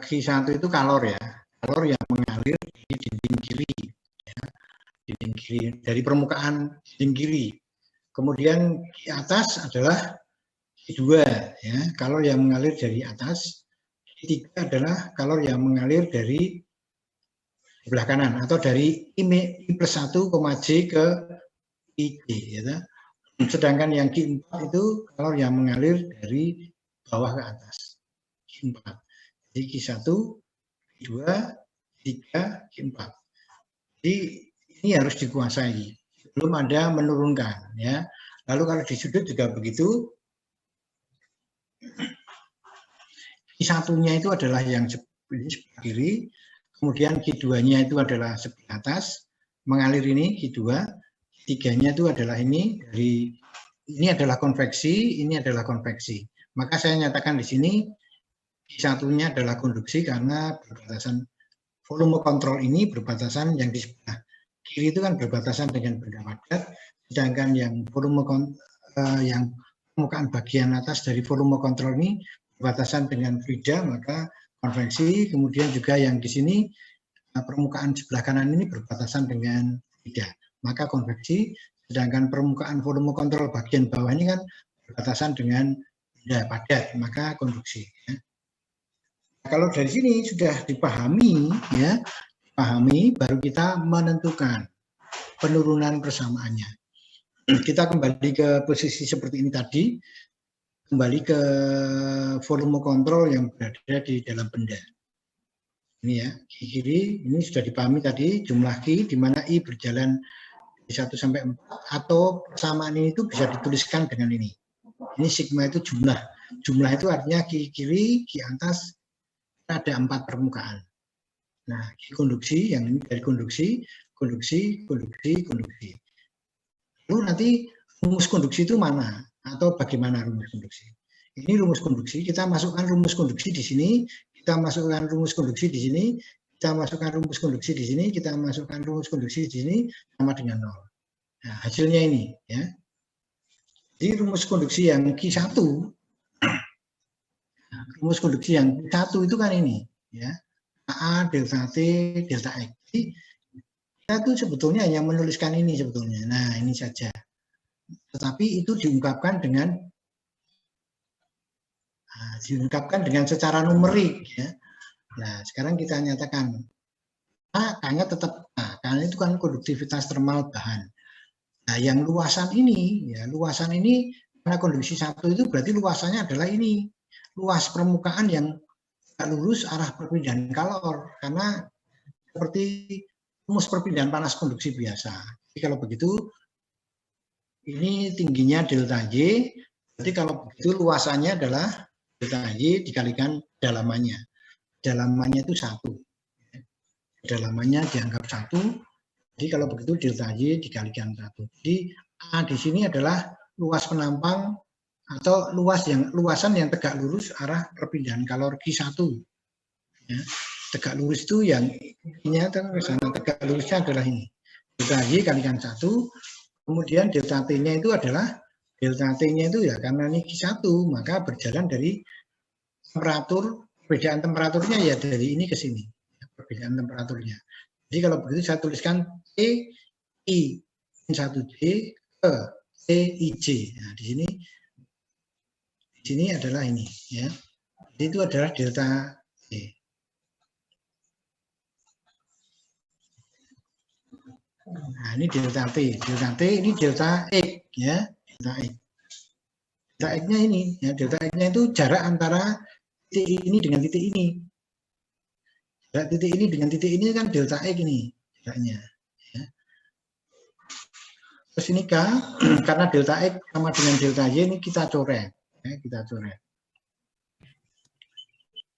Q1 itu kalor ya, kalor yang mengalir di dinding kiri, ya, dinding kiri dari permukaan dinding kiri. Kemudian di atas adalah Q2 ya, kalor yang mengalir dari atas. Q3 adalah kalor yang mengalir dari sebelah kanan atau dari I+1, J ke IJ ya. Sedangkan yang Q4 itu kalor yang mengalir dari bawah ke atas. Q4. Jadi Q1, Q2, Q3, Q4. Jadi ini harus dikuasai. Belum ada menurunkan ya. Lalu kalau di sudut juga begitu. Q1-nya itu adalah yang sebelah kiri, kemudian Q2-nya itu adalah sebelah atas, mengalir ini Q2, Q3-nya itu adalah ini adalah konveksi, ini adalah konveksi. Maka saya nyatakan di sini Q1-nya adalah konduksi karena berbatasan volume kontrol ini berbatasan yang di sebelah kiri itu kan berbatasan dengan benda padat, sedangkan yang volume yang permukaan bagian atas dari volume kontrol ini berbatasan dengan fluida, maka konveksi. Kemudian juga yang di sini permukaan sebelah kanan ini berbatasan dengan fluida, maka konveksi. Sedangkan permukaan volume kontrol bagian bawah ini kan berbatasan dengan benda padat, maka konduksi. Ya. Kalau dari sini sudah dipahami, ya, baru kita menentukan penurunan persamaannya. Kita kembali ke posisi seperti ini tadi, kembali ke volume kontrol yang berada di dalam benda. Ini ya, kiri ini sudah dipahami tadi jumlah Q di mana I berjalan dari 1 sampai 4 atau persamaan ini itu bisa dituliskan dengan ini. Ini sigma itu jumlah. Jumlah itu artinya Q kiri, Q atas ada 4 permukaan. Nah, Q konduksi yang ini dari konduksi. Lalu nanti rumus konduksi itu mana? Atau bagaimana rumus konduksi? Ini rumus konduksi, kita masukkan rumus konduksi di sini, kita masukkan rumus konduksi di sini, kita masukkan rumus konduksi di sini, kita masukkan rumus konduksi di sini, sama dengan 0. Nah, hasilnya ini. Ya. Jadi rumus konduksi yang Q1, rumus konduksi yang Q1 itu kan ini. Ya. A, delta T, delta X. Jadi, kita tuh sebetulnya hanya menuliskan ini sebetulnya. Nah, ini saja. Tetapi itu diungkapkan dengan secara numerik ya. Nah, sekarang kita nyatakan A-nya tetap A, karena itu kan konduktivitas termal bahan. Nah, yang luasan ini karena konduksi 1 itu berarti luasannya adalah ini. Luas permukaan yang lurus arah perpindahan kalor karena seperti rumus perpindahan panas konduksi biasa. Jadi kalau begitu ini tingginya delta Y, berarti kalau begitu luasannya adalah delta Y dikalikan dalamannya. Dalamannya itu 1. Dalamannya dianggap 1. Jadi kalau begitu delta Y dikalikan 1. Jadi A di sini adalah luas penampang atau luasan yang tegak lurus arah perpindahan kalor Q1. Ya. Tegak lurus itu yang ini tegak lurusnya adalah ini. Delta Y kalikan 1. Kemudian delta T-nya itu adalah delta T-nya itu ya karena ini Q1 maka berjalan dari temperatur, perbedaan temperaturnya ya dari ini ke sini. Perbedaan temperaturnya. Jadi kalau begitu saya tuliskan T I 1J ke T IJ. Nah, di sini adalah ini ya. Jadi itu adalah delta T. Nah, ini delta T. Delta T ini delta X ya, delta X. Delta X-nya ini ya, delta X-nya itu jarak antara titik ini dengan titik ini. Jarak titik ini dengan titik ini kan delta X ini jaraknya. Ya. Terus ini K, karena delta X sama dengan delta Y ini kita coret. Ya,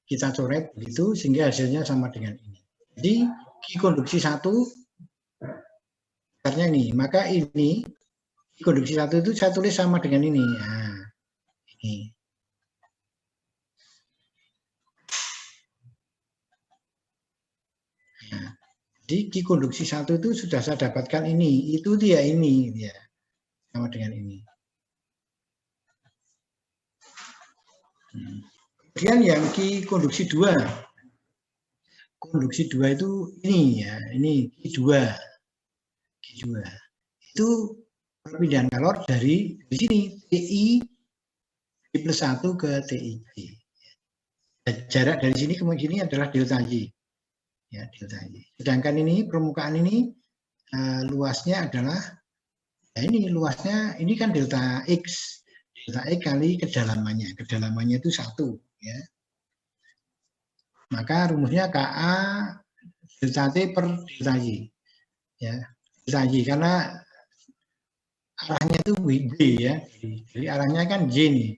kita coret begitu sehingga hasilnya sama dengan ini. Jadi Q konduksi 1 akarnya ini, maka ini Q konduksi 1 itu saya tulis sama dengan ini. Nah, ini. Nah, jadi Q konduksi 1 itu sudah saya dapatkan ini, itu dia ini ya. Sama dengan ini. Kemudian yang Q konduksi 2. Konduksi 2 itu ini ya, ini Q2. Q2. Itu perpindahan kalor dari sini TI plus 1 ke TIJ. Jarak dari sini ke sini adalah delta J. Ya, delta J. Sedangkan ini permukaan ini luasnya adalah ya ini luasnya ini kan delta X. Delta X kali kedalamannya. Kedalamannya itu 1 ya. Maka rumusnya KA delta T per delta Y. Ya, delta Y karena arahnya itu B ya. Jadi arahnya kan J nih.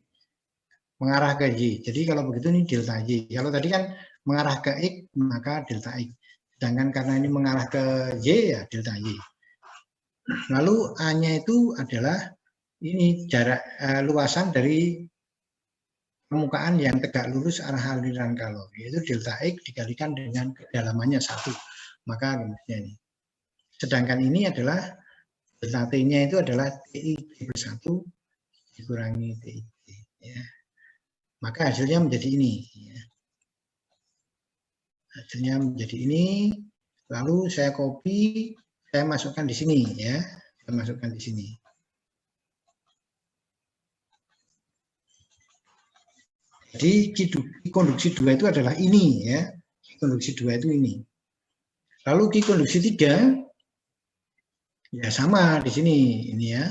Mengarah ke Y. Jadi kalau begitu ini delta Y. Kalau tadi kan mengarah ke X, maka delta X. Sedangkan karena ini mengarah ke Y, ya delta Y. Lalu A-nya itu adalah ini jarak luasan dari permukaan yang tegak lurus arah aliran kalor. Yaitu delta X dikalikan dengan kedalamannya 1. Maka kemudian ini. Sedangkan ini adalah delta T-nya itu adalah TI plus 1 dikurangi TI. Ya. Maka hasilnya menjadi ini. Hasilnya menjadi ini. Lalu saya copy, saya masukkan di sini ya. Saya masukkan di sini. Jadi konduksi 2 itu adalah ini ya. Konduksi 2 itu ini. Lalu konduksi 3 ya sama di sini ini ya.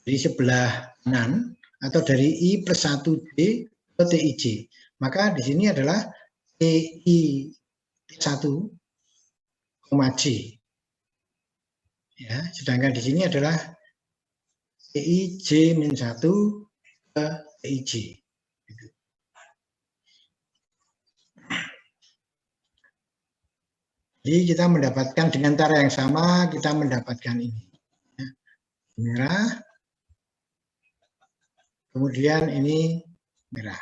Di sebelah kanan atau dari I plus 1J ke TIJ. Maka di sini adalah TI 1, J. Ya, sedangkan di sini adalah TIJ-1 ke TIJ. Jadi kita mendapatkan dengan cara yang sama, kita mendapatkan ini. Ya, merah, kemudian ini merah.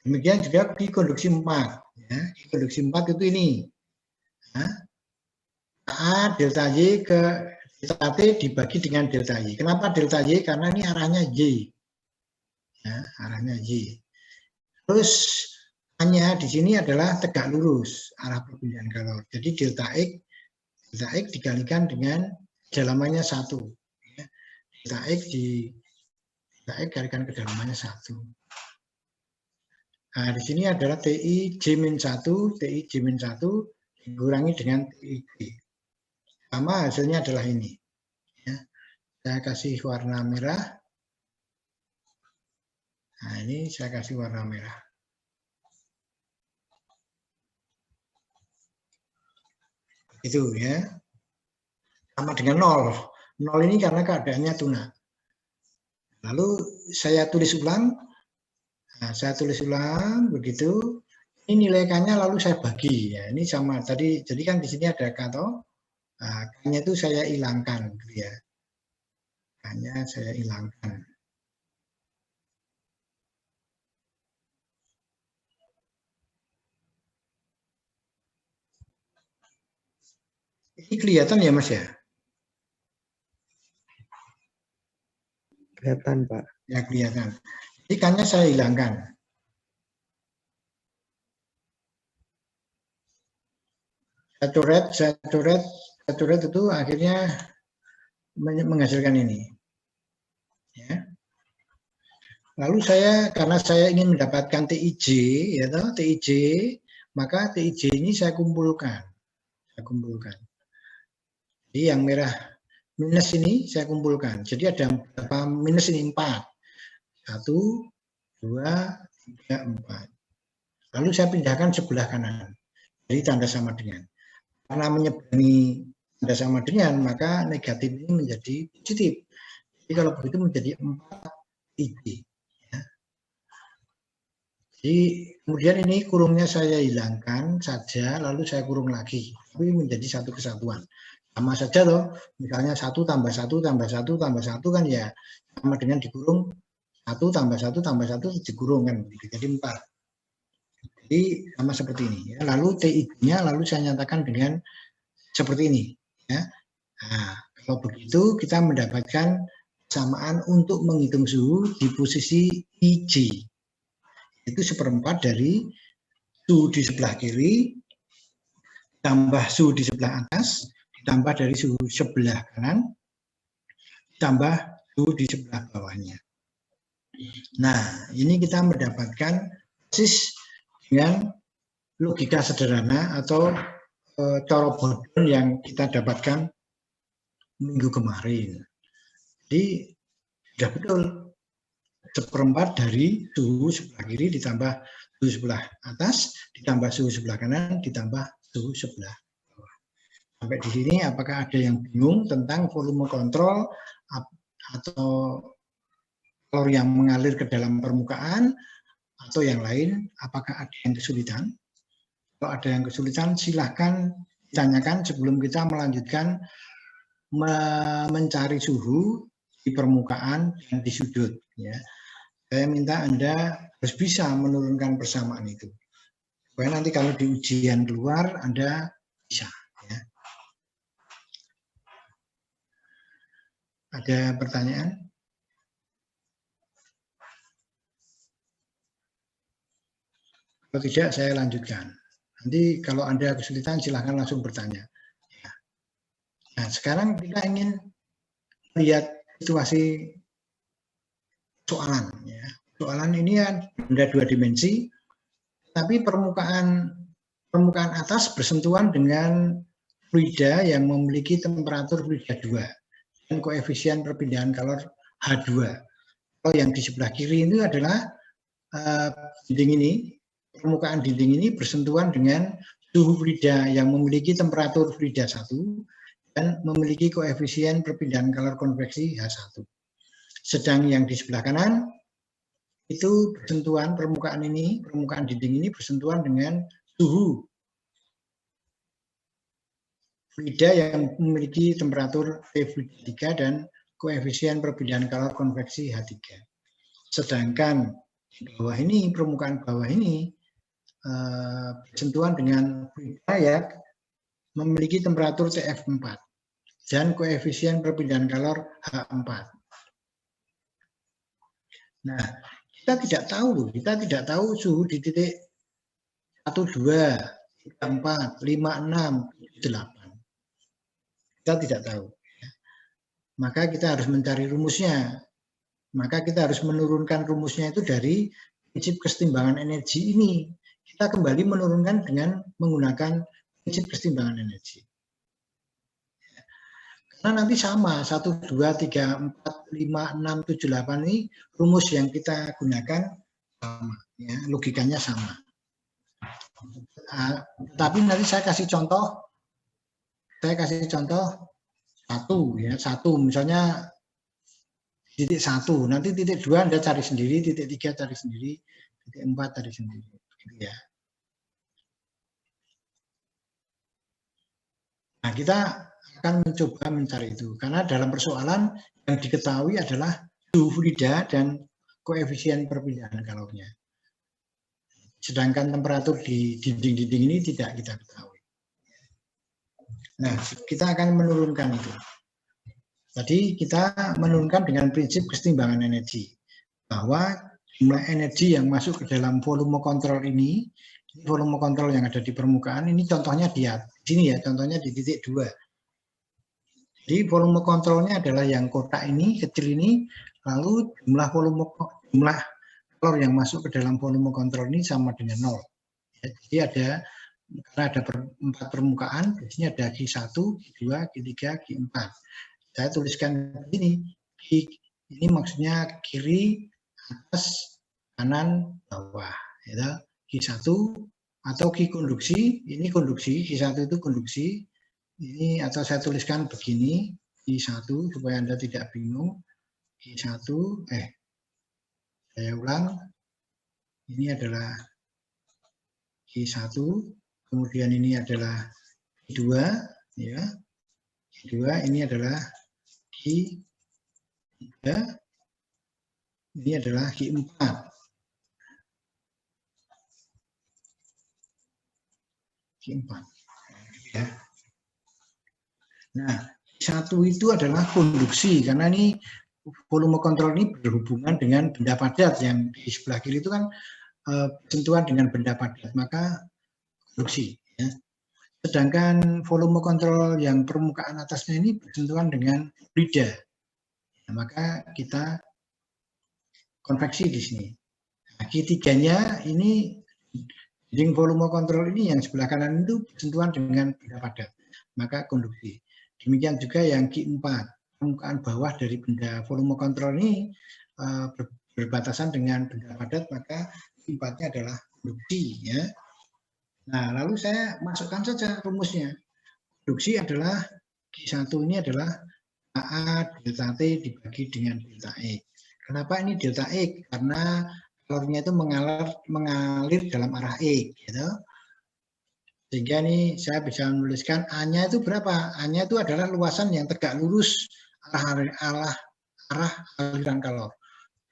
Demikian juga di konduksi 4. Ya, di konduksi 4 itu ini. Ya, A delta Y ke delta T dibagi dengan delta Y. Kenapa delta Y? Karena ini arahnya Y. Ya, arahnya Y. Terus A-nya di sini adalah tegak lurus arah perpindahan kalor. Jadi delta X dikalikan dengan kedalamannya 1. Ya, delta X dikalikan kedalamannya 1. Nah, di sini adalah TI J-1 dikurangi dengan TIJ. Sama hasilnya adalah ini. Ya, saya kasih warna merah. Nah, ini saya kasih warna merah. Itu ya. Sama dengan 0. 0 ini karena keadaannya tuna. Lalu saya tulis ulang. Nah, saya tulis ulang begitu. Ini nilai K-nya lalu saya bagi ya. Ini sama tadi. Jadi kan di sini ada K toh. Nah, K-nya itu saya hilangkan gitu ya. K-nya saya hilangkan. Ini kelihatan ya Mas ya? Kelihatan Pak. Ya kelihatan. Jadi K-nya saya hilangkan. Saya coret itu akhirnya menghasilkan ini. Ya. Lalu karena saya ingin mendapatkan TIJ, ya toh, TIJ, maka TIJ ini saya kumpulkan. Jadi yang merah minus ini saya kumpulkan. Jadi ada berapa minus ini? 4. 1, 2, 3, 4. Lalu saya pindahkan sebelah kanan. Jadi tanda sama dengan. Karena menyeberangi tanda sama dengan, maka negatif ini menjadi positif. Jadi kalau begitu menjadi 4 IJ. Ya. Jadi kemudian ini kurungnya saya hilangkan saja, lalu saya kurung lagi. Tapi menjadi satu kesatuan. Sama saja loh, misalnya 1 tambah 1 tambah 1 tambah 1 kan ya sama dengan dikurung 1 tambah 1 tambah 1 dikurung kan, jadi 4. Jadi sama seperti ini. Ya. Lalu TI-nya lalu saya nyatakan dengan seperti ini. Ya. Nah, kalau begitu kita mendapatkan persamaan untuk menghitung suhu di posisi IJ. Itu seperempat dari suhu di sebelah kiri, tambah suhu di sebelah atas, ditambah dari suhu sebelah kanan, tambah suhu di sebelah bawahnya. Nah, ini kita mendapatkan persis dengan logika sederhana atau cara bodoh yang kita dapatkan minggu kemarin. Jadi sudah betul, seperempat dari suhu sebelah kiri ditambah suhu sebelah atas, ditambah suhu sebelah kanan, ditambah suhu sebelah bawah. Sampai di sini apakah ada yang bingung tentang volume kontrol atau kalor yang mengalir ke dalam permukaan atau yang lain? Apakah ada yang kesulitan? Kalau ada yang kesulitan silahkan ditanyakan sebelum kita melanjutkan mencari suhu di permukaan dan di sudut. Ya. Saya minta Anda harus bisa menurunkan persamaan itu. Supaya nanti kalau di ujian keluar Anda bisa. Ya. Ada pertanyaan? Kalau tidak saya lanjutkan. Nanti kalau Anda kesulitan silahkan langsung bertanya. Ya. Nah sekarang kita ingin lihat situasi soalan. Ya. Soalan ini kan benda dua dimensi, tapi permukaan atas bersentuhan dengan fluida yang memiliki temperatur fluida 2 dan koefisien perpindahan kalor H2. Kalau yang di sebelah kiri itu adalah dinding ini, permukaan dinding ini bersentuhan dengan suhu fluida yang memiliki temperatur fluida 1 dan memiliki koefisien perpindahan kalor konveksi H1. Sedang yang di sebelah kanan itu bersentuhan permukaan dinding ini bersentuhan dengan suhu fluida yang memiliki temperatur T fluida 3 dan koefisien perpindahan kalor konveksi H3. Sedangkan di bawah ini, permukaan bawah ini bersentuhan dengan fluida yang memiliki temperatur TF4 dan koefisien perpindahan kalor H4. Nah, kita tidak tahu suhu di titik 1, 2, 3, 4, 5, 6, 7, 8. Kita tidak tahu. Maka kita harus mencari rumusnya. Maka kita harus menurunkan rumusnya itu dari prinsip kesetimbangan energi ini. Kita kembali menurunkan dengan menggunakan prinsip kesetimbangan energi. Karena nanti sama, 1, 2, 3, 4, 5, 6, 7, 8 ini rumus yang kita gunakan sama. Ya, logikanya sama. Tapi nanti saya kasih contoh satu misalnya titik 1, nanti titik 2 Anda cari sendiri, titik 3 cari sendiri, titik 4 cari sendiri, gitu ya. Nah, kita akan mencoba mencari itu karena dalam persoalan yang diketahui adalah suhu fluida dan koefisien perpindahan kalornya. Sedangkan temperatur di dinding-dinding ini tidak kita ketahui. Nah, kita akan menurunkan itu. Tadi kita menurunkan dengan prinsip kesetimbangan energi. Bahwa jumlah energi yang masuk ke dalam volume kontrol ini, volume kontrol yang ada di permukaan, ini contohnya di sini ya, contohnya di titik 2. Jadi volume kontrolnya adalah yang kotak ini, kecil ini, lalu jumlah kalor yang masuk ke dalam volume kontrol ini sama dengan 0. Jadi karena ada 4 permukaan, di sini ada Q1, Q2, Q3, Q4. Saya tuliskan begini, ini maksudnya kiri, atas, kanan, bawah. Ya, Q1 atau Q konduksi, ini konduksi, Q1 itu konduksi, ini atau saya tuliskan begini, Q1 supaya Anda tidak bingung, Q1, saya ulang, ini adalah Q1, kemudian ini adalah Q2, ya, Q2 ini adalah Q3, ini adalah Q4. Q4. Ya. Nah, Q1 itu adalah konduksi karena ini volume kontrol ini berhubungan dengan benda padat yang di sebelah kiri itu kan bersentuhan dengan benda padat, maka konduksi. Ya. Sedangkan volume kontrol yang permukaan atasnya ini bersentuhan dengan fluida, nah, maka kita konveksi di sini. Nah, Q3-nya ini dinding volume kontrol ini yang sebelah kanan itu bersentuhan dengan benda padat, maka konduksi. Demikian juga yang Q4, permukaan bawah dari benda volume kontrol ini berbatasan dengan benda padat, maka Q4-nya adalah konduksi. Ya. Nah, lalu saya masukkan saja rumusnya. Konduksi adalah Q1 ini adalah AA delta T dibagi dengan delta X. Kenapa ini delta X? Karena kalorinya itu mengalir dalam arah X. Gitu. Sehingga ini saya bisa menuliskan A-nya itu berapa? A-nya itu adalah luasan yang tegak lurus arah aliran kalor.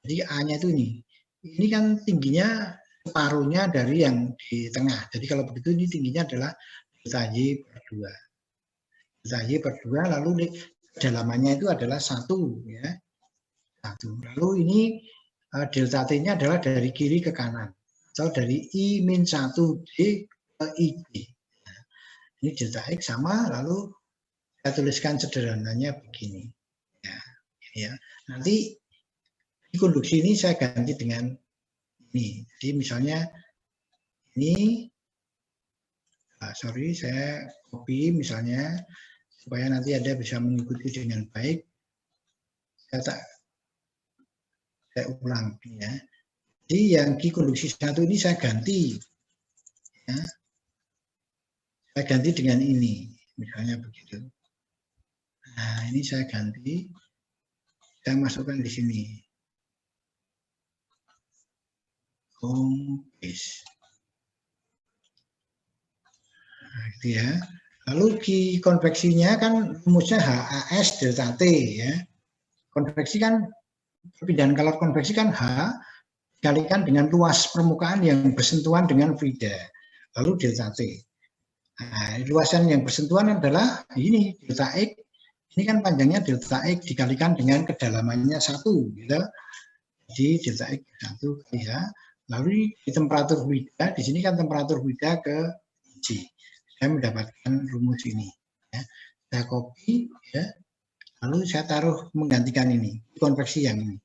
Jadi A-nya itu ini. Ini kan tingginya separuhnya dari yang di tengah. Jadi kalau begitu ini tingginya adalah delta Y per 2. Delta Y per 2, lalu kedalamannya itu adalah 1. Ya. 1. Lalu ini delta T-nya adalah dari kiri ke kanan. Atau dari I-1D ke IB. Nah, ini delta X sama, lalu saya tuliskan sederhananya begini. Ya. Nanti di konduksi ini saya ganti dengan ini. Jadi misalnya ini, saya copy misalnya supaya nanti Anda bisa mengikuti dengan baik. Saya ulang ya. Jadi yang Q konduksi 1 ini saya ganti. Ya. Saya ganti dengan ini, misalnya begitu. Nah, ini saya ganti. Saya masukkan di sini. Home base. Nah, gitu ya. Lalu Q konveksinya kan rumusnya HAS delta T ya. Konveksi kan perpindahan kalor konveksi kan H dikalikan dengan luas permukaan yang bersentuhan dengan fluida. Lalu delta T. Nah, luasan yang bersentuhan adalah ini delta X. Ini kan panjangnya delta X dikalikan dengan kedalamannya 1 gitu. Jadi delta X 1 kali H. Lalu di temperatur fluida, di sini kan temperatur fluida ke G. Saya mendapatkan rumus ini. Ya. Saya copy, ya. Lalu saya taruh menggantikan ini, konveksi yang ini.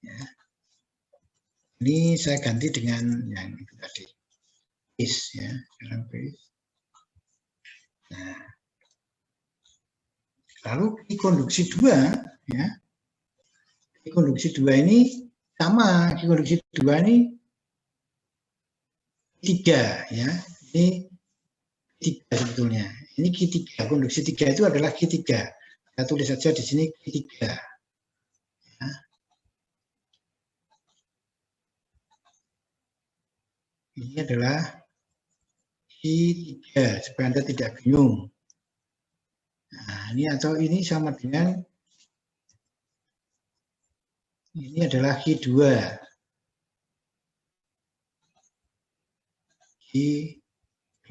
Ya. Ini saya ganti dengan yang itu tadi, base, ya. Sekarang base. Nah. Lalu di konduksi 2, ya. Di konduksi 2 ini sama, di konduksi 2 ini 3, ya. Ini 3 sebetulnya. Ini Q3, konduksi 3 itu adalah Q3. Saya tulis saja di sini Q3. Ya. Ini adalah Q3, supaya Anda tidak bingung. Nah, ini atau ini sama dengan ini adalah Q2. Q2.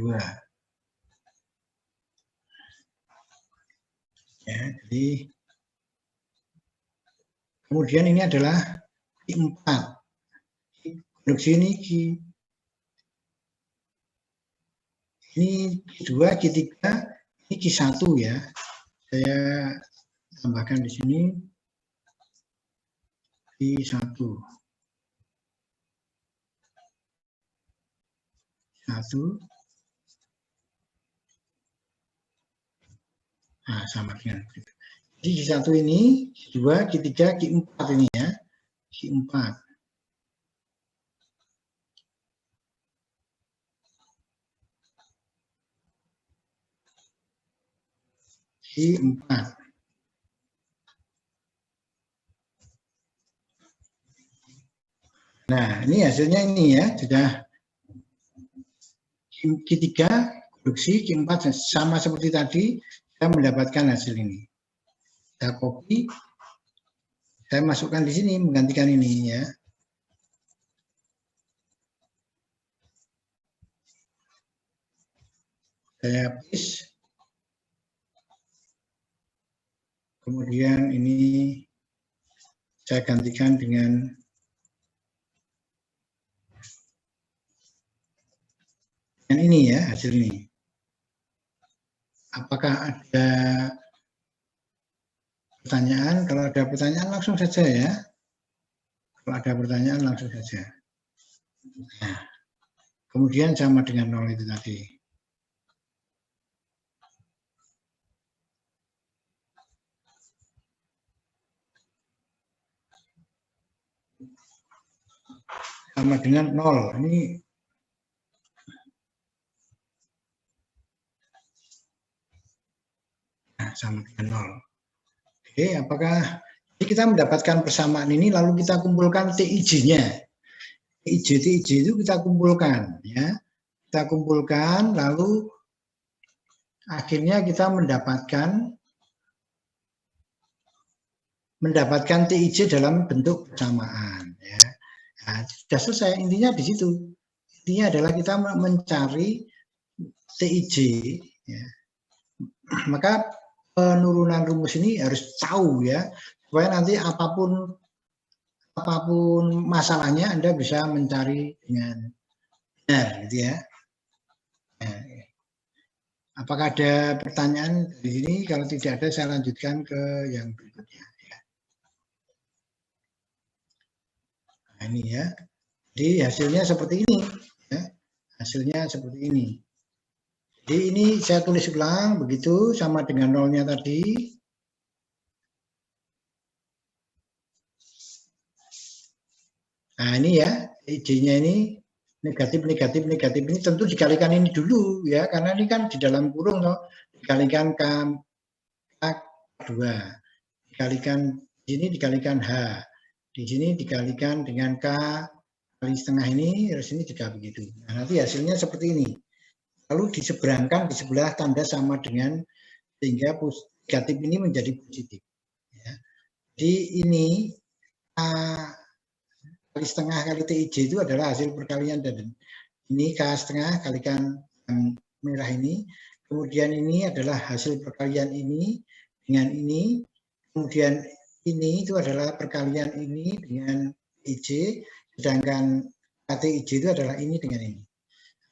Ya, jadi kemudian ini adalah Q4. Konduksi ini Q2, Q3, ini Q1 ya. Saya tambahkan di sini Q1. 1. Nah, sama dengan itu. Jadi Q1 ini, Q2, Q3, Q4 ini ya. Q4. Q4. Nah, ini hasilnya ini ya, sudah Q3 produksi, Q4 sama seperti tadi, saya mendapatkan hasil ini. Saya copy, saya masukkan di sini, menggantikan ini ya. Saya paste. Kemudian ini Saya gantikan dengan ini ya, hasil ini. Apakah ada pertanyaan? Kalau ada pertanyaan langsung saja ya. Kalau ada pertanyaan langsung saja. Nah, kemudian sama dengan 0 itu tadi. Sama dengan 0. Ini sama dengan 0. Oke, apakah jadi kita mendapatkan persamaan ini lalu kita kumpulkan TIJ-nya. TIJ itu kita kumpulkan ya. Kita kumpulkan lalu akhirnya kita mendapatkan TIJ dalam bentuk persamaan ya. Nah, sudah selesai, intinya di situ. Intinya adalah kita mencari TIJ ya. Maka penurunan rumus ini harus tahu ya, supaya nanti apapun masalahnya Anda bisa mencari dengan benar gitu ya. Nah, apakah ada pertanyaan di sini? Kalau tidak ada, saya lanjutkan ke yang berikutnya. Nah, ini ya. Jadi hasilnya seperti ini. Ya. Hasilnya seperti ini. Jadi ini saya tulis ulang begitu sama dengan nolnya tadi. Nah ini ya, TIJ-nya ini negatif ini tentu dikalikan ini dulu ya, karena ini kan di dalam kurung loh, dikalikan K2, dikalikan ini dikalikan H, di sini dikalikan dengan K kali setengah ini, terus ini juga begitu. Nah, nanti hasilnya seperti ini. Lalu diseberangkan di sebelah tanda sama dengan, sehingga negatif ini menjadi positif. Ya. Jadi ini kali setengah kali TIJ itu adalah hasil perkalian dan ini K setengah kalikan yang merah ini. Kemudian ini adalah hasil perkalian ini dengan ini. Kemudian ini itu adalah perkalian ini dengan TIJ. Sedangkan KTIJ itu adalah ini dengan ini.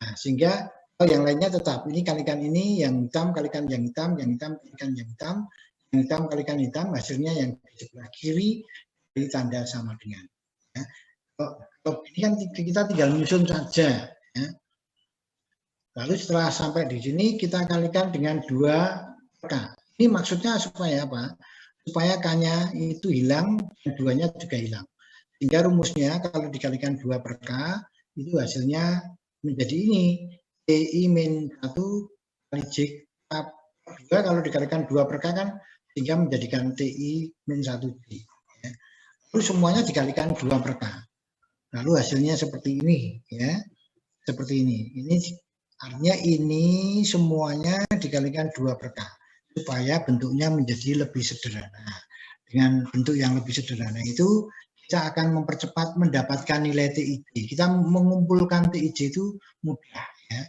Nah, sehingga yang lainnya tetap. Ini kalikan ini, yang hitam kalikan yang hitam, yang hitam kalikan yang hitam, yang hitam kalikan hitam, hasilnya yang di sebelah kiri dari tanda sama dengan. Ya. Kalau ini kan kita tinggal menyusun saja. Ya. Lalu setelah sampai di sini kita kalikan dengan 2 K. Ini maksudnya supaya apa? Supaya K-nya itu hilang dan 2-nya juga hilang. Sehingga rumusnya kalau dikalikan 2 per K itu hasilnya menjadi ini. TI min 1 kali J K 2 kalau dikalikan 2 per K kan sehingga menjadikan TI min 1 J. Ya. Lalu semuanya dikalikan 2 per K. Lalu hasilnya seperti ini ya. Seperti ini. Ini artinya ini semuanya dikalikan 2 per K supaya bentuknya menjadi lebih sederhana. Dengan bentuk yang lebih sederhana itu kita akan mempercepat mendapatkan nilai TIJ. Kita mengumpulkan TIJ itu mudah ya.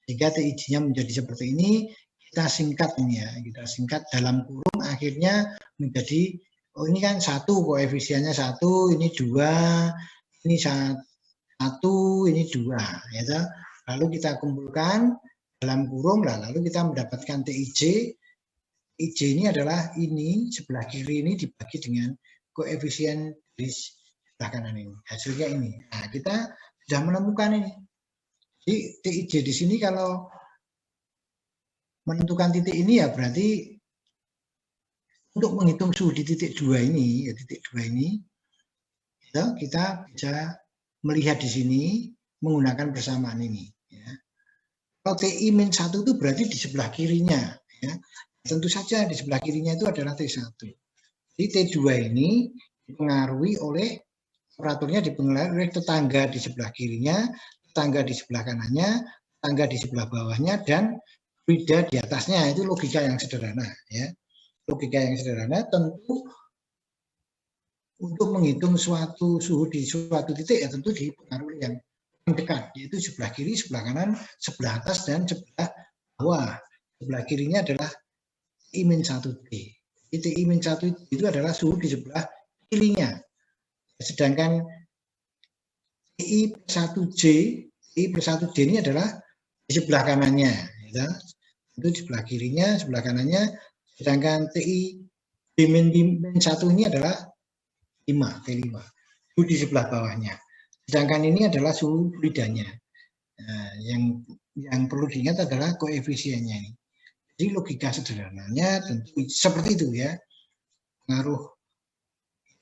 Sehingga TIJ-nya menjadi seperti ini, kita singkat ini ya. Kita singkat dalam kurung akhirnya menjadi ini kan 1 koefisiennya 1, ini 2, ini 1, ini 2 ya. Lalu kita kumpulkan dalam kurung lalu kita mendapatkan TIJ. TIJ ini adalah ini sebelah kiri ini dibagi dengan koefisien di sebelah kanan ini. Hasilnya ini. Nah, kita sudah menemukan ini. Jadi TIJ di sini kalau menentukan titik ini ya berarti untuk menghitung suhu di titik 2 ini, ya titik 2 ini, ya, kita bisa melihat di sini menggunakan persamaan ini. Ya. Kalau TI min 1 itu berarti di sebelah kirinya. Ya. Tentu saja di sebelah kirinya itu adalah T1. Jadi T2 ini dipengaruhi oleh operatornya dipengaruhi oleh tetangga di sebelah kirinya, tetangga di sebelah kanannya, tetangga di sebelah bawahnya, dan fluida di atasnya. Itu logika yang sederhana. Ya. Logika yang sederhana tentu untuk menghitung suatu suhu di suatu titik ya tentu dipengaruhi yang dekat, yaitu sebelah kiri, sebelah kanan, sebelah atas, dan sebelah bawah. Sebelah kirinya adalah TI min 1T. TI min 1 itu adalah suhu di sebelah kirinya. Sedangkan TI plus 1J, TI plus 1J ini adalah di sebelah kanannya. Ya. Itu di sebelah kirinya, sebelah kanannya. Sedangkan TI D-1 ini adalah 5, T5. Itu di sebelah bawahnya. Sedangkan ini adalah suhu fluidanya. Nah, yang perlu diingat adalah koefisiennya ini. Jadi logika sederhananya tentu seperti itu ya. Pengaruh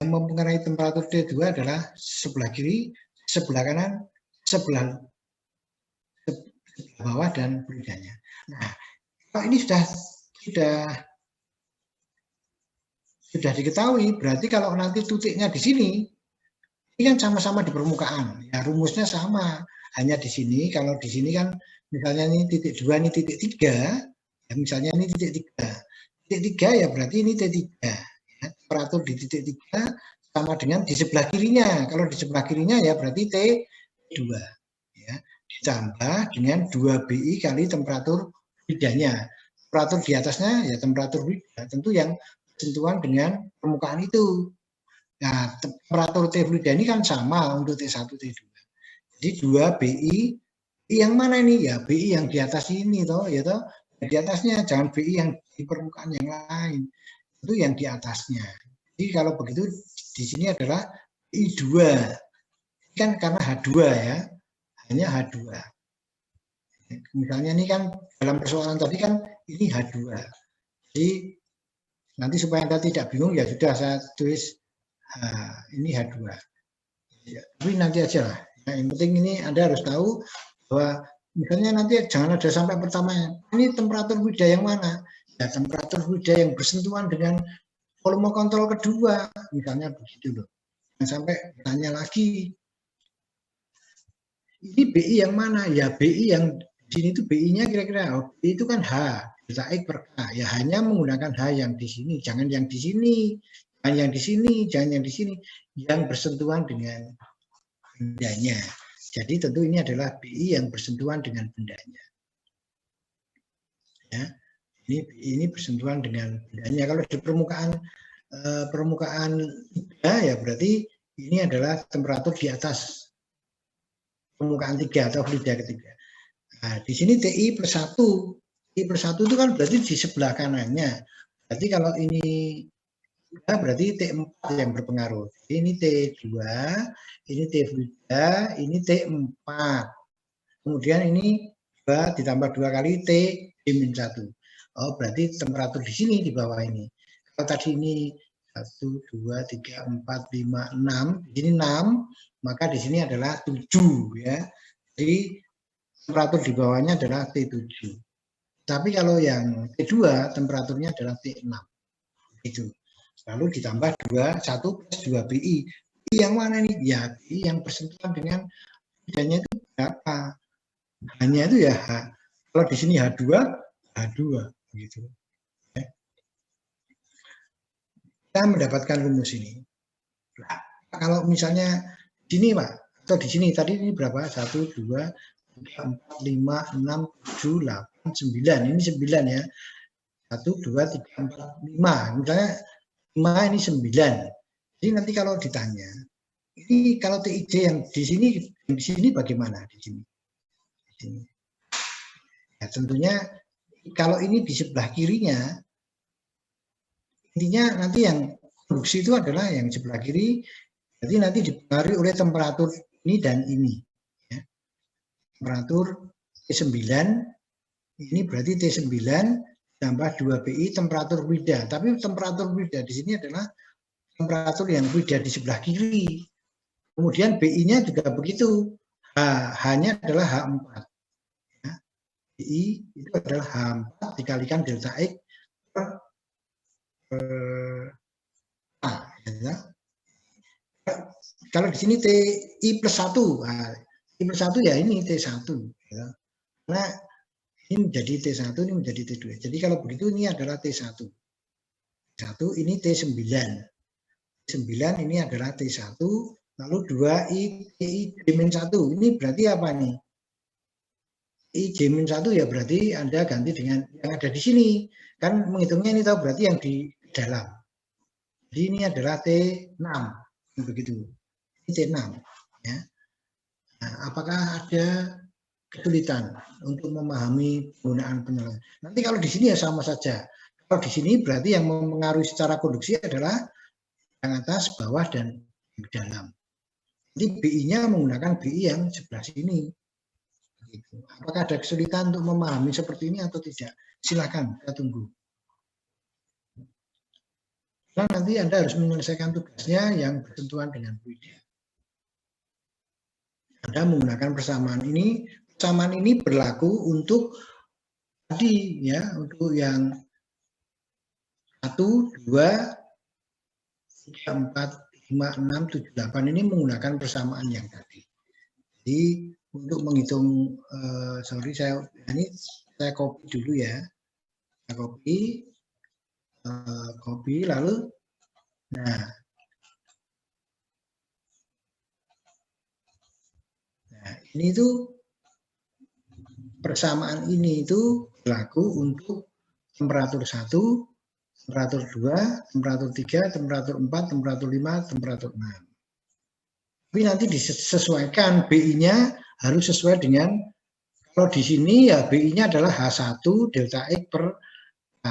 yang mempengaruhi temperatur T2 adalah sebelah kiri, sebelah kanan, sebelah bawah dan fluidanya. Nah, kalau ini sudah diketahui, berarti kalau nanti titiknya di sini, ini kan sama-sama di permukaan. Ya rumusnya sama, hanya di sini. Kalau di sini kan misalnya ini titik 2, ini titik 3, ya misalnya ini titik 3. Titik 3 ya berarti ini T3. Ya, temperatur di titik 3 sama dengan di sebelah kirinya. Kalau di sebelah kirinya ya berarti T2. Ya, ditambah dengan 2BI kali temperatur fluidanya. Temperatur di atasnya ya temperatur fluida, tentu yang bersentuhan dengan permukaan itu. Nah, temperatur T fluida ini kan sama untuk T1, T2. Jadi 2BI, yang mana ini? Ya BI yang di atas ini toh, ya toh. Di atasnya, jangan BI yang di permukaan yang lain. Itu yang di atasnya. Jadi kalau begitu di sini adalah BI2. Ini kan karena H2 ya. Hanya H2. Misalnya ini kan dalam persoalan tadi kan ini H2. Jadi nanti supaya Anda tidak bingung ya sudah saya tulis ini H2. Ya, tapi nanti aja lah. Nah, yang penting ini Anda harus tahu bahwa misalnya nanti jangan ada sampai pertamanya. Ini temperatur fluida yang mana? Ya temperatur fluida yang bersentuhan dengan volume kontrol kedua. Misalnya begitu loh. Jangan sampai tanya lagi. Ini BI yang mana? Ya BI yang di sini itu BI-nya kira-kira BI itu kan H, delta X per K. Ya hanya menggunakan H yang di sini, jangan yang di sini. Jangan yang di sini, jangan yang di sini. Yang bersentuhan dengan bendanya. Jadi tentu ini adalah BI yang bersentuhan dengan bendanya. Ya, ini bersentuhan dengan bendanya. Kalau di permukaan ya berarti ini adalah temperatur di atas permukaan 3 atau fluida ketiga. Nah, di sini TI plus 1. TI plus 1 itu kan berarti di sebelah kanannya. Berarti kalau ini berarti T4 yang berpengaruh. Ini T2, ini T fluida, ini T4. Kemudian ini 2 ditambah 2 kali T-1. Oh, berarti temperatur di sini di bawah ini. Kalau tadi ini 1, 2, 3, 4, 5, 6. Di sini 6, maka di sini adalah 7 ya. Jadi temperatur di bawahnya adalah T7. Tapi kalau yang T2 temperaturnya adalah T6. Itu. Lalu ditambah 1 plus 2 BI. BI yang mana nih? Ya, BI yang bersentuhan dengan bedanya itu berapa? Hanya itu ya H. Kalau di sini H2, H2 gitu. Kita mendapatkan rumus ini. Nah, kalau misalnya di sini Pak, atau di sini tadi ini berapa? 1, 2, 3, 4, 5, 6, 7, 8, 9. Ini 9 ya. 1, 2, 3, 4, 5. Misalnya 5 ini 9. Jadi nanti kalau ditanya, ini kalau TIJ yang di sini bagaimana di sini? Di sini. Ya, tentunya kalau ini di sebelah kirinya, intinya nanti yang produksi itu adalah yang sebelah kiri, jadi nanti dipengaruhi oleh temperatur ini dan ini. Ya. Temperatur T9, ini berarti T9 tambah 2BI temperatur fluida. Tapi temperatur fluida di sini adalah temperatur yang fluida di sebelah kiri. Kemudian BI-nya juga begitu. H-nya adalah H4. Ya. BI itu adalah H4 dikalikan delta X per A. Ya. Kalau di sini TI plus 1. I plus 1 ya ini T1. Ya. Karena ini menjadi T1, ini menjadi T2. Jadi kalau begitu ini adalah T1. T1 ini T9. T9 ini adalah T1. Lalu 2I J-1. Ini berarti apa nih? I J-1 ya berarti Anda ganti dengan yang ada di sini. Kan menghitungnya ini tahu berarti yang di dalam. Jadi ini adalah T6. Begitu. Ini T6 ya. Nah, apakah ada kesulitan untuk memahami penggunaan penyelesaian? Nanti kalau di sini ya sama saja. Kalau di sini berarti yang mempengaruhi secara konduksi adalah yang atas, bawah, dan yang dalam. Jadi BI-nya menggunakan BI yang sebelah sini. Apakah ada kesulitan untuk memahami seperti ini atau tidak? Silakan, kita tunggu. Nah, nanti Anda harus menyelesaikan tugasnya yang bersentuhan dengan fluida. Anda menggunakan persamaan ini. Persamaan ini berlaku untuk tadi ya, untuk yang 1, 2, 3, 4, 5, 6, 7, 8 ini menggunakan persamaan yang tadi. Jadi untuk menghitung, saya copy dulu ya. Saya copy lalu, nah ini tuh persamaan ini itu berlaku untuk temperatur 1, temperatur 2, temperatur 3, temperatur 4, temperatur 5, temperatur 6. Tapi nanti disesuaikan BI-nya harus sesuai dengan, kalau di sini ya BI-nya adalah H1 delta X per H.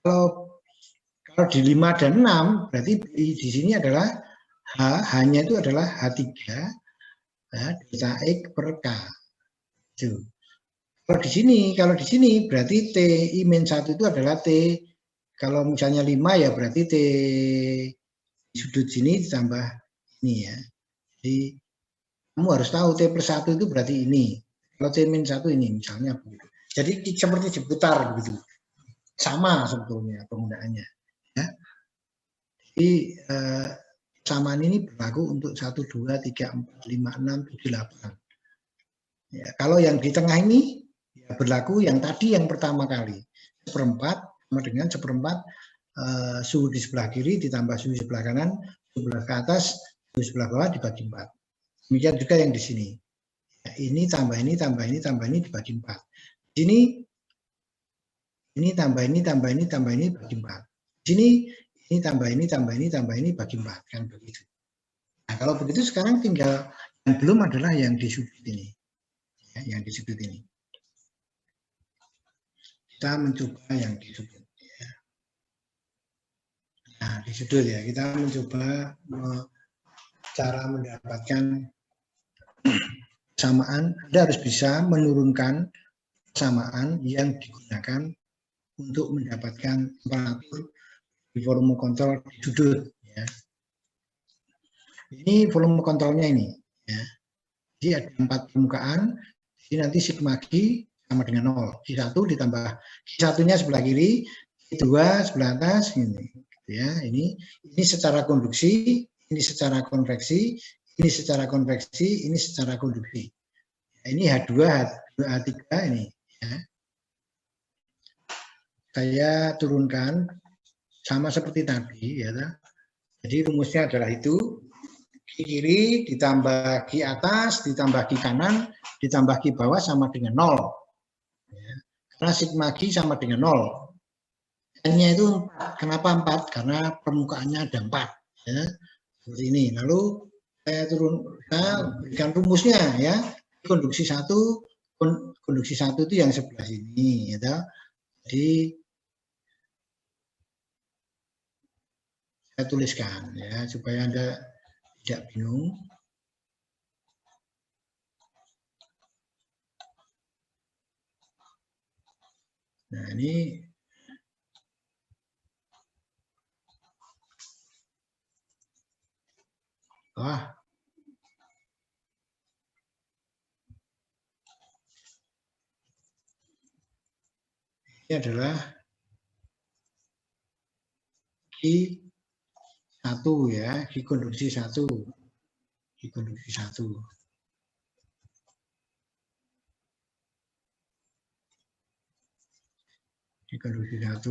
Kalau di 5 dan 6 berarti BI di sini adalah H-nya itu adalah H3 ya, delta X per K. Itu. Kalau di sini berarti TI-1 itu adalah T, kalau misalnya 5 ya berarti T di sudut sini ditambah ini ya. Jadi kamu harus tahu T per 1 itu berarti ini. Kalau T-1 ini misalnya begitu. Jadi seperti diputar begitu. Sama sebetulnya penggunaannya. Ya. Jadi persamaan ini berlaku untuk 1, 2, 3, 4, 5, 6, 7, 8. Ya, kalau yang di tengah ini ya berlaku yang tadi yang pertama kali. 1/4 sama dengan 1/4 suhu di sebelah kiri ditambah suhu di sebelah kanan, suhu sebelah ke atas, suhu sebelah bawah dibagi 4. Demikian juga yang di sini. Ya, ini tambah ini, tambah ini, tambah ini dibagi 4. Di sini ini tambah ini, tambah ini, tambah ini bagi 4. Di sini ini tambah ini, tambah ini, tambah ini bagi 4. Kan begitu. Nah, kalau begitu sekarang tinggal yang belum adalah yang di sudut ini. Ya, yang di sudut ini. Kita mencoba yang di sudut. Ya. Nah, di sudut ya, kita mencoba cara mendapatkan persamaan. Anda harus bisa menurunkan persamaan yang digunakan untuk mendapatkan temperatur di volume kontrol di sudut. Ya. Ini volume kontrolnya ini. Ya. Jadi ada 4 permukaan. Jadi nanti sigma G sama dengan 0. G1 ditambah G1-nya sebelah kiri, G2 sebelah atas ini. Ya, ini secara konduksi, ini secara konveksi, ini secara konveksi, ini secara konduksi. Ini H2, H3 ini. Ya. Saya turunkan sama seperti tadi. Ya. Jadi rumusnya adalah itu. Ki kiri ditambah ki atas, ditambah ki kanan, ditambah ki bawah sama dengan 0. Ya. Karena sigma G sama dengan 0. N-nya itu 4. Kenapa 4? Karena permukaannya ada 4. Ya. Seperti ini. Lalu saya berikan rumusnya ya. Konduksi 1 itu yang sebelah sini. Ya. Jadi saya tuliskan ya supaya Anda tidak bingung. Nah, ini ini adalah Q1 ya, Q konduksi 1. Q konduksi 1. Q konduksi 1.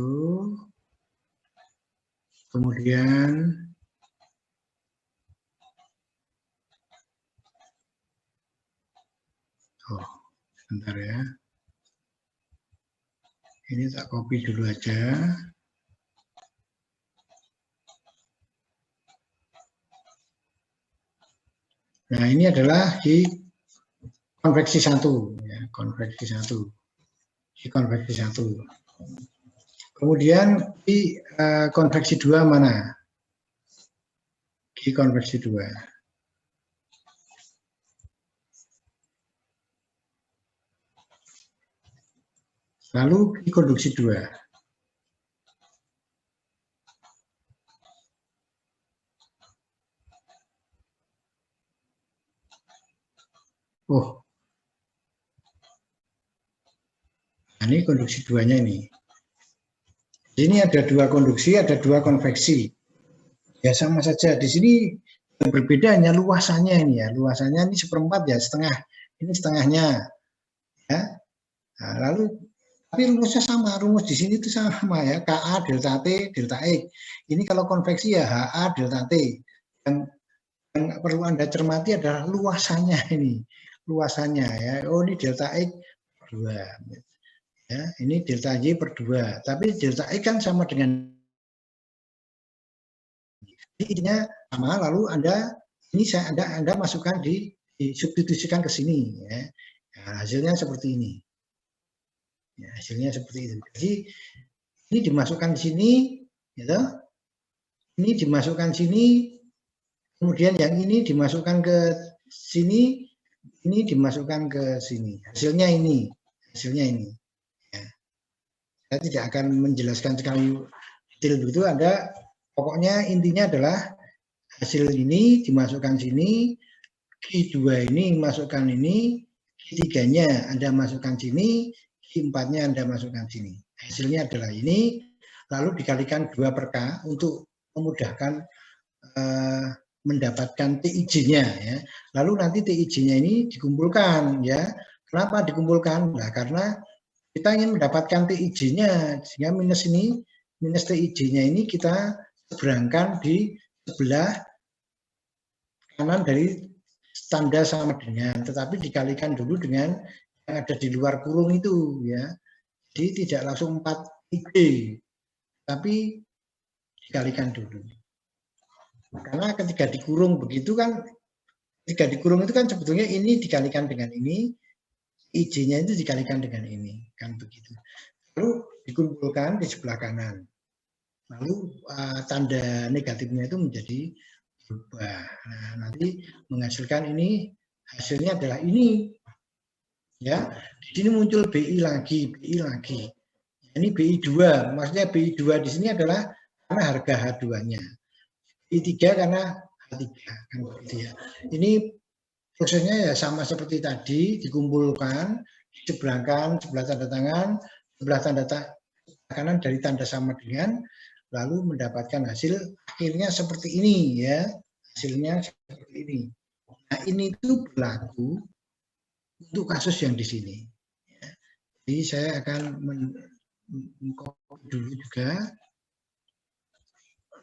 Kemudian sebentar ya. Ini tak copy dulu aja. Nah, ini adalah di konveksi 1, ya, konveksi 1. Di konveksi 1. Kemudian di konveksi 2 mana? Di konveksi 2. Lalu di konduksi 2. Oh, nah ini konduksi 2-nya ini. Ini ada 2 konduksi, ada 2 konveksi. Ya sama saja. Di sini yang berbeda hanya luasannya ini ya. Luasannya ini 1/4 ya, setengah. Ini setengahnya. Ya. Nah, lalu tapi rumusnya sama, rumus di sini itu sama ya, KA delta T delta X. Ini kalau konveksi ya HA delta T. Yang perlu Anda cermati adalah luasannya ini. Luasannya ya. Oh, ini delta X 2. Ya, ini delta Y per 2. Tapi delta X kan sama dengan intinya sama, lalu Anda masukkan disubstitusikan ke sini ya. Nah, hasilnya seperti ini. Ya, hasilnya seperti itu. Jadi ini dimasukkan di sini, gitu. Ini dimasukkan sini, kemudian yang ini dimasukkan ke sini, ini dimasukkan ke sini. Hasilnya ini, Ya. Saya tidak akan menjelaskan sekali detail begitu. Anda pokoknya intinya adalah hasil ini dimasukkan sini, Q2 ini masukkan ini, Q3-nya Anda masukkan sini, Q4-nya Anda masukkan sini. Hasilnya adalah ini, lalu dikalikan 2/K untuk memudahkan mendapatkan TIJ-nya ya. Lalu nanti TIJ-nya ini dikumpulkan ya. Kenapa dikumpulkan? Nah, karena kita ingin mendapatkan TIJ-nya, sehingga minus TIJ-nya ini kita seberangkan di sebelah kanan dari tanda sama dengan, tetapi dikalikan dulu dengan yang ada di luar kurung itu ya. Jadi tidak langsung 4IJ, tapi dikalikan dulu. Karena ketika dikurung begitu kan, ketika dikurung itu kan sebetulnya ini dikalikan dengan ini, IJ-nya itu dikalikan dengan ini, kan begitu. Lalu dikumpulkan di sebelah kanan. Lalu tanda negatifnya itu menjadi berubah. Nah, nanti menghasilkan ini, hasilnya adalah ini. Ya, di sini muncul BI lagi. Ini BI2, maksudnya BI2 di sini adalah karena harga H2-nya. BI3 karena H3, kan begitu ya. Ini prosesnya ya sama seperti tadi, dikumpulkan, diseberangkan sebelah tanda tangan, sebelah tanda kanan dari tanda sama dengan, lalu mendapatkan hasil akhirnya seperti ini ya, hasilnya seperti ini. Nah, ini itu berlaku untuk kasus yang di sini. Jadi saya akan mengcopy dulu juga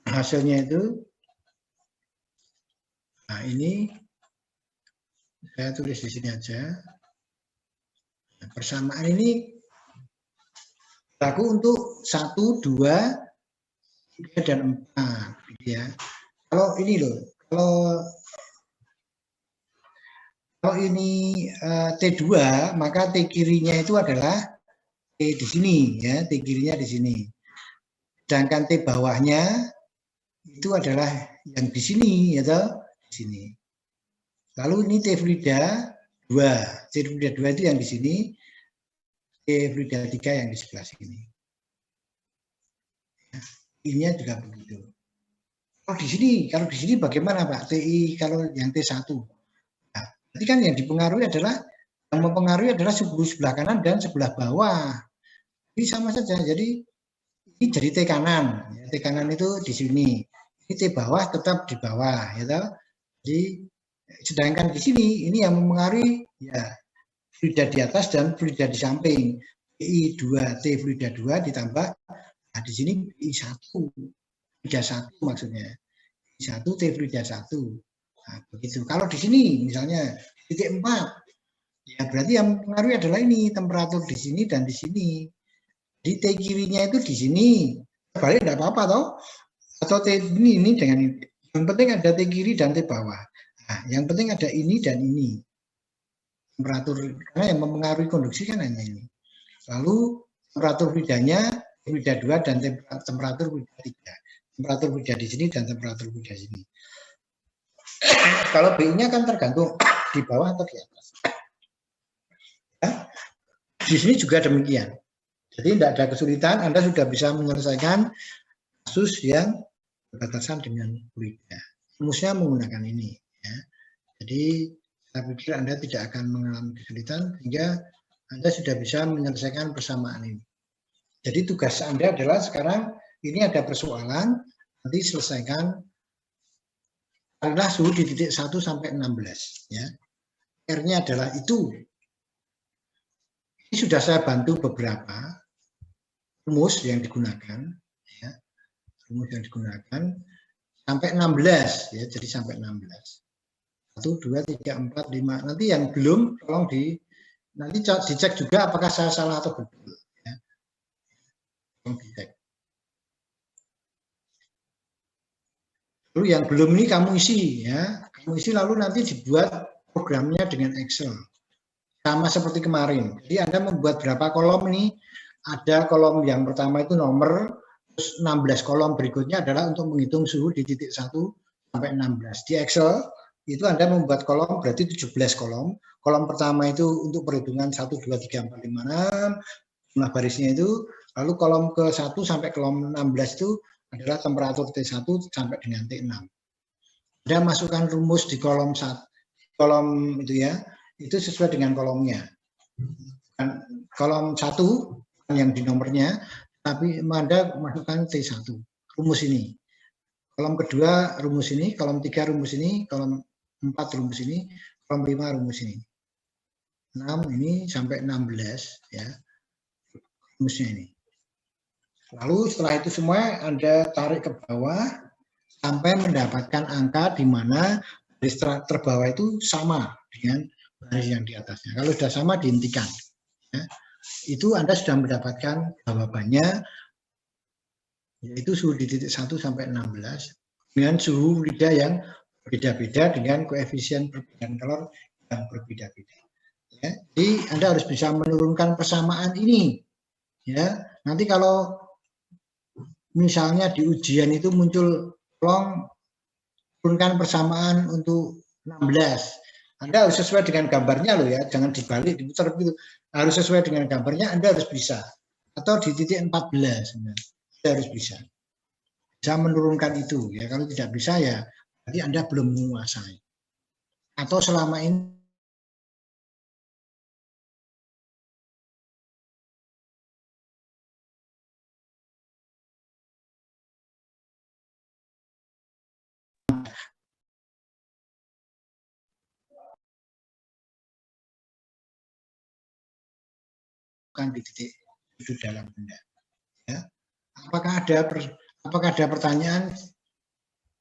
hasilnya itu. Nah, ini saya tulis di sini aja. Nah, persamaan ini berlaku untuk 1, 2, 3, dan 4. Ya. Kalau ini loh, kalau ini T2, maka T kirinya itu adalah T di sini, ya, T kirinya di sini. Sedangkan T bawahnya itu adalah yang di sini, ya toh, di sini. Lalu ini T Frida 2, T Frida 2 itu yang di sini, T Frida 3 yang di sebelah sini. Ini juga begitu. Kalau di sini bagaimana Pak? TI kalau yang T1. Nah, berarti kan yang dipengaruhi adalah, yang mempengaruhi adalah sebelah kanan dan sebelah bawah. Ini sama saja. Jadi ini jadi T kanan. T kanan itu di sini. Ini T bawah tetap di bawah, ya toh. Jadi sedangkan di sini ini yang mempengaruhi ya fluida di atas dan fluida di samping. BI2 T fluida 2 ditambah, nah di sini BI1 fluida 1 maksudnya. BI1 T fluida 1. Nah, begitu. Kalau di sini misalnya titik 4, ya berarti yang mempengaruhi adalah ini temperatur di sini dan di sini. Di T kirinya itu di sini. Balik tidak apa-apa toh. Atau T ini dengan yang penting ada T kiri dan T bawah. Nah, yang penting ada ini dan ini. Temperatur, karena yang mempengaruhi konduksi kan hanya ini. Lalu temperatur fluidanya, fluida 2 dan temperatur fluida 3. Temperatur fluida di sini dan temperatur fluida di sini. Kalau BI-nya kan tergantung di bawah atau di atas. Ya, di sini juga demikian. Jadi tidak ada kesulitan, Anda sudah bisa menyelesaikan kasus yang berbatasan dengan fluida. Rumusnya menggunakan ini. Ya. Jadi saya pikir Anda tidak akan mengalami kesulitan sehingga Anda sudah bisa menyelesaikan persamaan ini. Jadi tugas Anda adalah sekarang ini ada persoalan, nanti selesaikan adalah suhu di titik 1 sampai 16. Ya. R-nya adalah itu. Ini sudah saya bantu beberapa rumus yang digunakan. Ya. Rumus yang digunakan sampai 16. Ya, jadi sampai 16. 1, 2, 3, 4, 5. Nanti yang belum tolong nanti dicek juga apakah saya salah atau betul. Ya. Tolong dicek. Lalu yang belum ini kamu isi ya, kamu isi lalu nanti dibuat programnya dengan Excel. Sama seperti kemarin. Jadi Anda membuat berapa kolom ini? Ada kolom yang pertama itu nomor, terus 16 kolom berikutnya adalah untuk menghitung suhu di titik 1 sampai 16. Di Excel itu Anda membuat kolom berarti 17 kolom. Kolom pertama itu untuk perhitungan 1, 2, 3, 4, 5, 6. Jumlah barisnya itu. Lalu kolom ke 1 sampai kolom 16 itu adalah temperatur T1 sampai dengan T6. Anda masukkan rumus di kolom 1, kolom itu ya, itu sesuai dengan kolomnya. Dan kolom 1 yang di nomornya, tapi Anda masukkan T1, rumus ini. Kolom kedua rumus ini, kolom 3 rumus ini, kolom 4 rumus ini, kolom 5 rumus ini. 6 ini sampai 16 ya, rumusnya ini. Lalu setelah itu semua Anda tarik ke bawah sampai mendapatkan angka di mana baris terbawah itu sama dengan baris yang di atasnya. Kalau sudah sama dihentikan. Ya. Itu Anda sudah mendapatkan jawabannya, yaitu suhu di titik 1 sampai 16 dengan suhu fluida yang berbeda-beda dengan koefisien perbedaan kalor yang berbeda-beda. Ya. Jadi Anda harus bisa menurunkan persamaan ini. Ya, nanti kalau misalnya di ujian itu muncul tolong turunkan persamaan untuk 16. Anda harus sesuai dengan gambarnya loh ya, jangan dibalik, diputar begitu. Harus sesuai dengan gambarnya, Anda harus bisa. Atau di titik 14, Anda harus bisa. Bisa menurunkan itu ya. Kalau tidak bisa ya, berarti Anda belum menguasai. Atau selama ini bukan di titik itu dalam benda. Ya. Apakah ada pertanyaan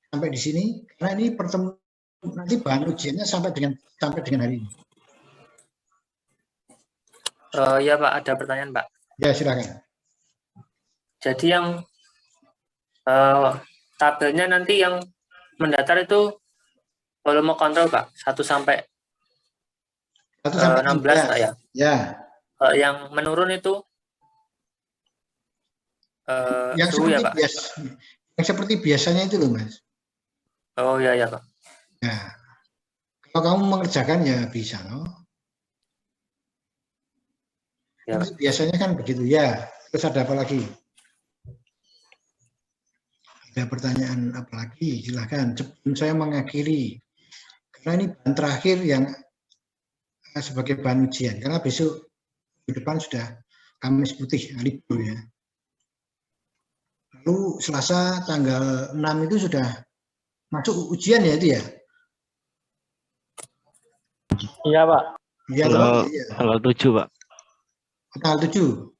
sampai di sini? Karena ini pertemuan nanti bahan ujiannya sampai dengan hari ini. Ya Pak, ada pertanyaan Pak. Ya silakan. Jadi yang tabelnya nanti yang mendatar itu volume kontrol Pak, 1 sampai 16 Pak ya? Ya. Yang menurun itu yang suhu ya Pak? Yang seperti biasanya itu loh Mas. Oh ya Pak. Nah, kalau kamu mengerjakan ya bisa loh. Ya, biasanya kan begitu ya. Terus ada apa lagi? Ada pertanyaan apa lagi? Silahkan. Sebelum saya mengakhiri. Karena ini bahan terakhir yang sebagai bahan ujian. Karena besok di depan sudah Kamis Putih, libur ya. Lalu Selasa tanggal 6 itu sudah masuk ujian ya itu ya? Iya Pak. Iya, tanggal 7 Pak. Tanggal 7.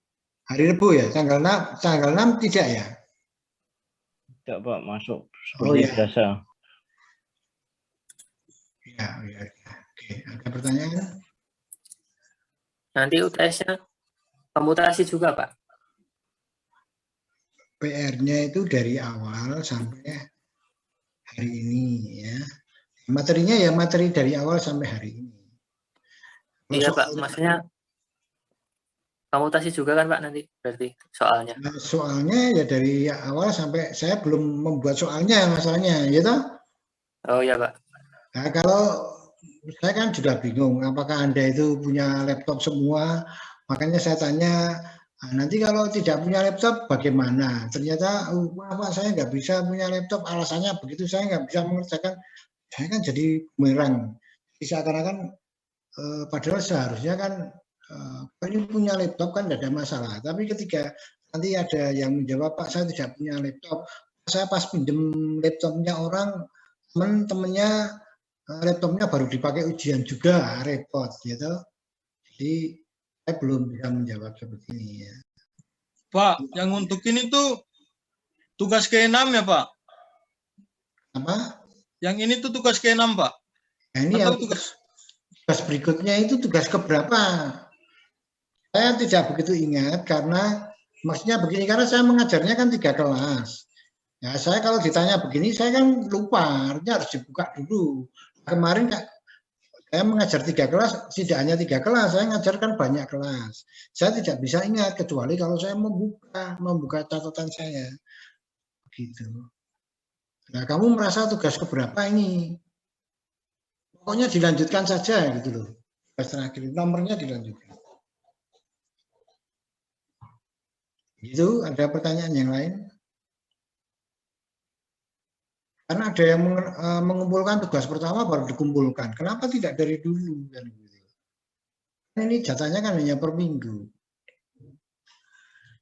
Hari Rabu ya, tanggal 6 tidak ya? Tidak Pak, masuk seperti biasa. Ya. Oke, ada pertanyaan? Nanti UTS-nya komputasi juga Pak? PR-nya itu dari awal sampai hari ini ya. Materinya ya materi dari awal sampai hari ini. Iya Pak, maksudnya komutasi juga kan Pak nanti berarti soalnya. Soalnya ya dari awal sampai saya belum membuat soalnya masalahnya, ya toh? Oh iya Pak. Nah, kalau saya kan sudah bingung, apakah Anda itu punya laptop semua? Makanya saya tanya, nanti kalau tidak punya laptop bagaimana? Ternyata, Pak, saya nggak bisa punya laptop, alasannya begitu, saya nggak bisa mengerjakan. Saya kan jadi bumerang. Seakan-akan, padahal seharusnya kan, ini punya laptop kan tidak ada masalah. Tapi ketika nanti ada yang menjawab, Pak, saya tidak punya laptop. Saya pas pinjam laptopnya orang, teman-temannya laptopnya baru dipakai ujian juga, repot gitu. Jadi saya belum bisa menjawab seperti ini ya. Pak, yang untuk ini tuh tugas ke-6 ya Pak? Apa? Yang ini tuh tugas ke-6 Pak? Nah, ini atau yang tugas berikutnya itu tugas keberapa? Saya tidak begitu ingat karena maksudnya begini, karena saya mengajarnya kan 3 kelas. Ya, saya kalau ditanya begini, saya kan lupa, artinya harus dibuka dulu. Kemarin saya mengajar 3 kelas, tidak hanya 3 kelas, saya mengajarkan banyak kelas. Saya tidak bisa ingat, kecuali kalau saya membuka catatan saya. Gitu. Nah, kamu merasa tugas keberapa ini? Pokoknya dilanjutkan saja, gitu loh. Tugas terakhir, nomornya dilanjutkan. Gitu, ada pertanyaan yang lain? Karena ada yang mengumpulkan tugas pertama baru dikumpulkan. Kenapa tidak dari dulu? Ini jatahnya kan hanya per minggu.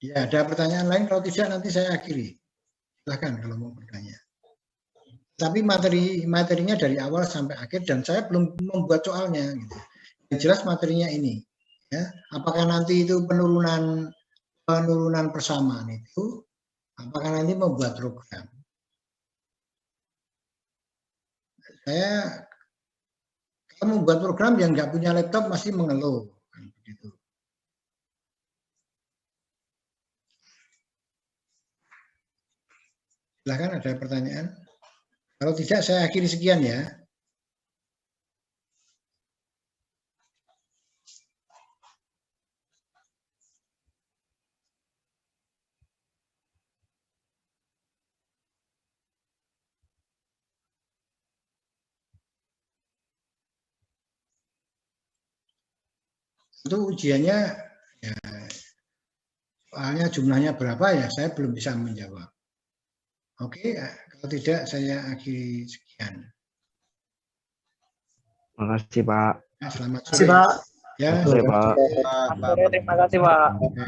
Ya, ada pertanyaan lain? Kalau tidak nanti saya akhiri. Silahkan kalau mau bertanya. Tapi materinya dari awal sampai akhir dan saya belum membuat soalnya. Gitu. Yang jelas materinya ini. Ya, apakah nanti itu penurunan persamaan itu? Apakah nanti membuat program? Saya kalau membuat program yang nggak punya laptop masih mengeluh. Begitu. Silahkan ada pertanyaan. Kalau tidak saya akhiri sekian ya. Itu ujiannya ya, soalnya jumlahnya berapa ya saya belum bisa menjawab. Oke, kalau tidak saya akhiri sekian. Terima kasih Pak. Selamat Terima kasih sore. Pak. Ya, Terima kasih Pak. Terima kasih Pak. Oke.